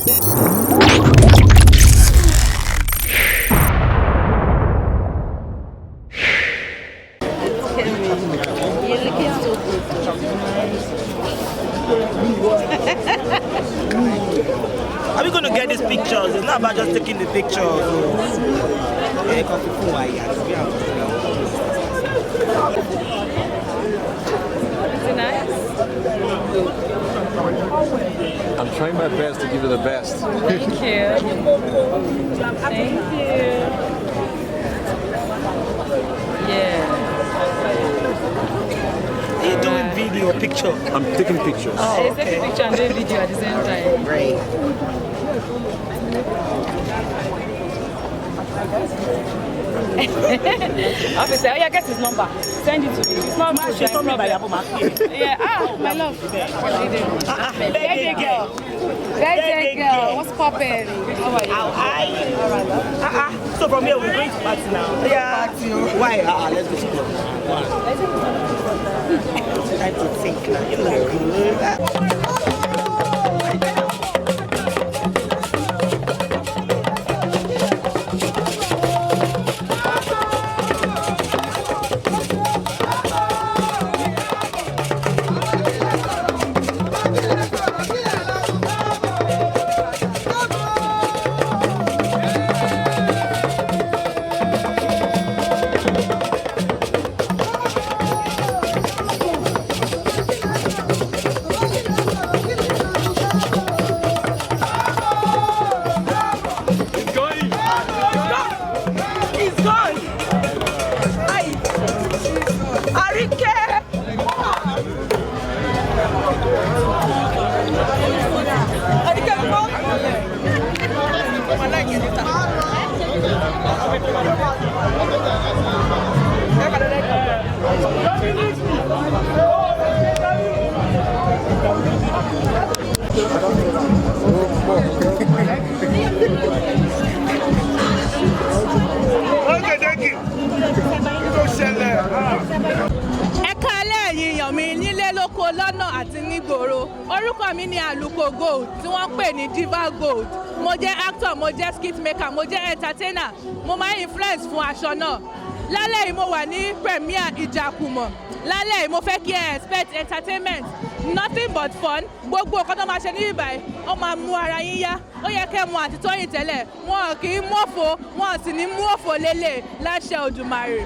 Are we going to get these pictures? It's not about just taking the pictures. Is it nice? I'm trying my best to give you the best. Thank you. Thank you. Yeah. Are you doing video or picture? I'm taking pictures. Oh, okay. Taking picture and doing video at the same time. Great. Officer, yeah, get his number. Send it to me. It's not much. She told me by Iyabo Market. Yeah, my love. Birthday girl. Birthday girl. What's poppin'? How are you? How are you? So from here we're going to party now. Yeah. Why? Let's go to club. Try to think now. You look good. Orúkọ mi ni Aluko Gold tí wọ́n pè ní Diva Gold. Mo jẹ́ actor, mo jẹ́ skit maker, mo jẹ́ entertainer. Mo máa influence fún aṣọ náà. Lálẹ́ yìí mo wà ní premiere Ijakumo. Lálẹ́ yìí mo fẹ́ kí ẹ expect entertainment. Nothing but fun. Gbogbo nǹkan tó máa ṣe ní ìbàyí, ó máa mú ara yín yá. Ó yẹ kẹ́ mu àti Toyin tẹ́lẹ̀. Wọn kì í mọ̀fọ̀, wọn sì ní mú òfò lélẹ̀ láṣẹ Òdùmarè.